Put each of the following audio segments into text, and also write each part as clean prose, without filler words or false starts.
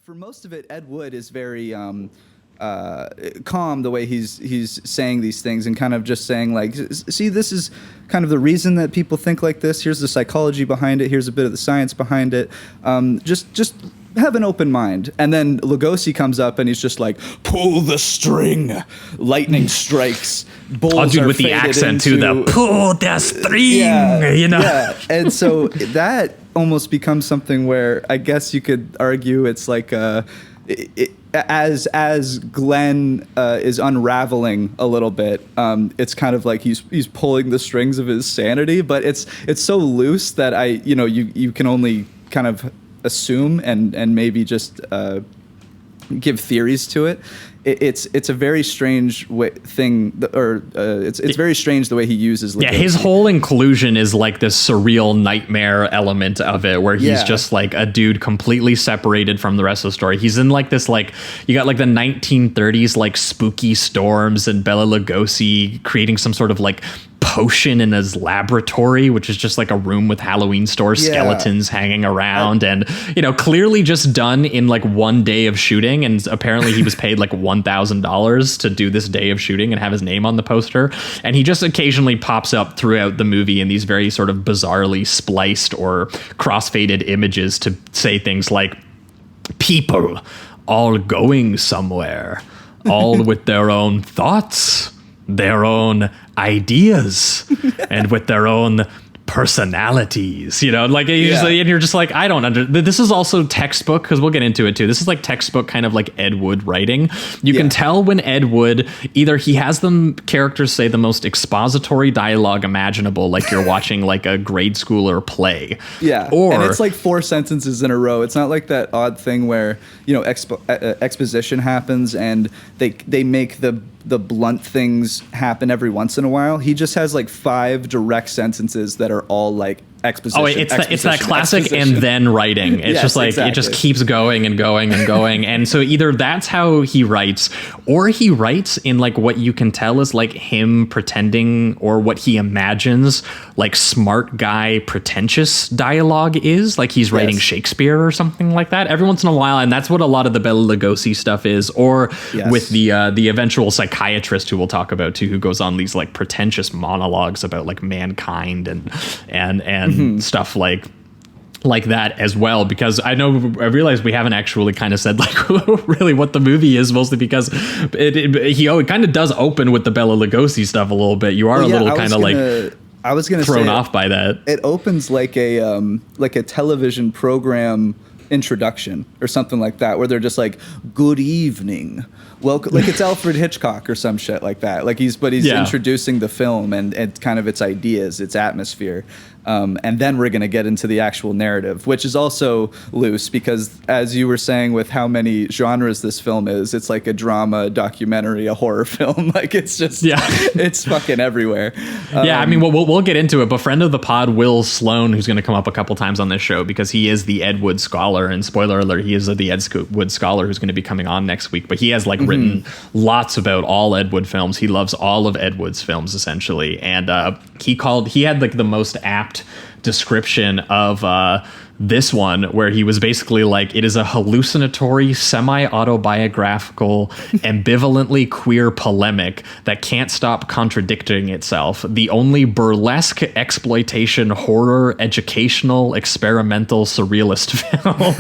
For most of it, Ed Wood is very calm the way he's saying these things and kind of just saying like, see, this is kind of the reason that people think like this. Here's the psychology behind it. Here's a bit of the science behind it. Just have an open mind. And then Lugosi comes up and he's just like, pull the string. Lightning strikes. Bulls dude, are with the accent too, the pull the string, you know? Yeah. And so that almost becomes something where I guess you could argue it's like as Glenn is unraveling a little bit, it's kind of like he's pulling the strings of his sanity, but it's so loose that you can only kind of assume and maybe just give theories to it. It's a very strange thing, it's very strange the way he uses Lugosi. Yeah, his whole inclusion is like this surreal nightmare element of it, where he's just like a dude completely separated from the rest of the story. He's in like this, like, you got like the 1930s like spooky storms and Bela Lugosi creating some sort of like potion in his laboratory, which is just like a room with Halloween store skeletons hanging around, and clearly just done in like one day of shooting. And apparently he was paid like $1,000 to do this day of shooting and have his name on the poster. And he just occasionally pops up throughout the movie in these very sort of bizarrely spliced or crossfaded images to say things like, people all going somewhere, all with their own thoughts, their own ideas, and with their own personalities, like usually, and you're just like, I don't this is also textbook, because we'll get into it too. This is like textbook kind of like Ed Wood writing. You can tell when Ed Wood, either he has them characters say the most expository dialogue imaginable, like you're watching like a grade schooler play, or and it's like 4 sentences in a row. It's not like that odd thing where exposition happens and they make the blunt things happen every once in a while. He just has like 5 direct sentences that are all like exposition. Oh, it's that classic and then writing. It's just like exactly. It just keeps going and going and going. And so either that's how he writes, or he writes in like what you can tell is like him pretending, or what he imagines like smart guy pretentious dialogue is, like he's writing Shakespeare or something like that every once in a while. And that's what a lot of the Bela Lugosi stuff is, or with the eventual psychiatrist who we'll talk about too, who goes on these like pretentious monologues about like mankind and stuff like that as well. Because I realize we haven't actually kind of said like really what the movie is, mostly because it kind of does open with the Bela Lugosi stuff a little bit. You are a little kind of like I was gonna thrown say off by that. It opens like a television program introduction or something like that, where they're just like, good evening, welcome, like it's Alfred Hitchcock or some shit like that. Like he's introducing the film and kind of its ideas, its atmosphere. And then we're going to get into the actual narrative, which is also loose because, as you were saying, with how many genres this film is, it's like a drama, a documentary, a horror film. Like it's just, it's fucking everywhere. I mean, we'll get into it, but friend of the pod, Will Sloan, who's going to come up a couple times on this show because he is the Ed Wood scholar, and spoiler alert, he is the Ed Wood scholar who's going to be coming on next week, but he has like written lots about all Ed Wood films. He loves all of Ed Wood's films essentially. And he had like the most apt description of this one, where he was basically like, it is a hallucinatory, semi-autobiographical, ambivalently queer polemic that can't stop contradicting itself. The only burlesque exploitation, horror, educational, experimental, surrealist film.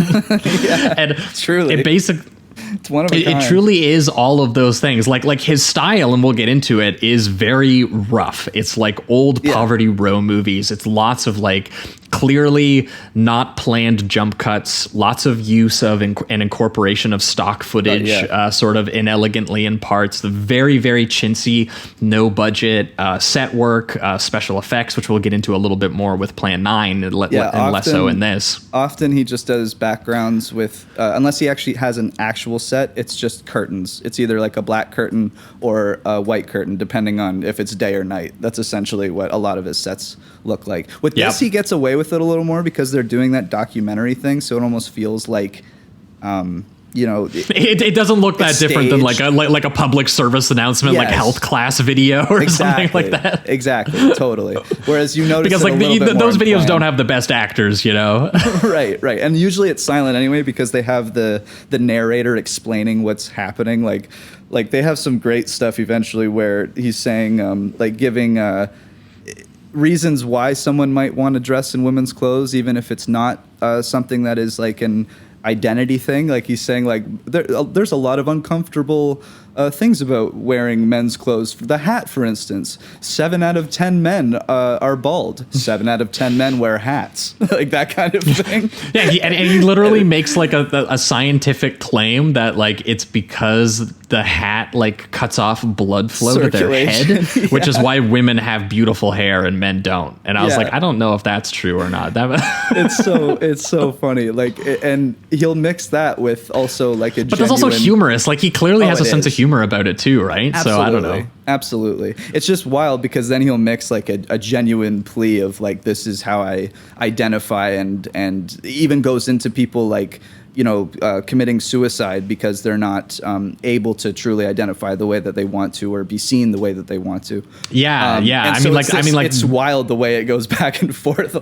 And truly, it basically, it's one of a kind. It truly is all of those things. Like his style, and we'll get into it, is very rough. It's like old Poverty Row movies. It's lots of like clearly not planned jump cuts, lots of use of an incorporation of stock footage, sort of inelegantly in parts. The very, very chintzy, no budget set work, special effects, which we'll get into a little bit more with Plan 9 and less so in this. Often he just does backgrounds with, unless he actually has an actual set, it's just curtains. It's either like a black curtain or a white curtain, depending on if it's day or night. That's essentially what a lot of his sets look like. With this, he gets away with it a little more because they're doing that documentary thing, so it almost feels like you know, it doesn't look that different than like a public service announcement, like health class video or something like that. Exactly, totally. Whereas you notice because like those videos don't have the best actors, you know. Right, and usually it's silent anyway because they have the narrator explaining what's happening. Like they have some great stuff eventually where he's saying like giving reasons why someone might want to dress in women's clothes, even if it's not something that is like an identity thing. Like he's saying like there's a lot of uncomfortable things about wearing men's clothes. The hat, for instance, 7 out of 10 men are bald. 7 out of 10 men wear hats. Like that kind of thing. Yeah, he literally makes like a scientific claim that like it's because the hat like cuts off blood flow to their head, which is why women have beautiful hair and men don't. And I was like, I don't know if that's true or not. It's so funny. Like, and he'll mix that with also like a. But there's also humorous. Like he clearly has a sense of humor about it too, right? Absolutely. So I don't know. Absolutely. It's just wild because then he'll mix like a genuine plea of like, this is how I identify, and even goes into people like, you know, committing suicide because they're not able to truly identify the way that they want to or be seen the way that they want to. Yeah. I So mean, it's wild the way it goes back and forth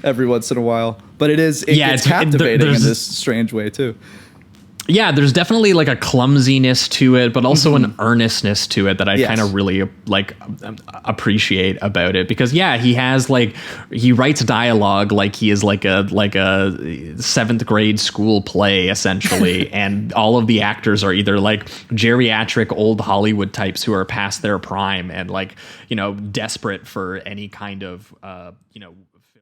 every once in a while. But it's captivating in this strange way too. Yeah, there's definitely like a clumsiness to it, but also an earnestness to it that I kind of really like appreciate about it, because he has like, he writes dialogue like he is like a 7th grade school play essentially. And all of the actors are either like geriatric old Hollywood types who are past their prime and like, you know, desperate for any kind of, you know,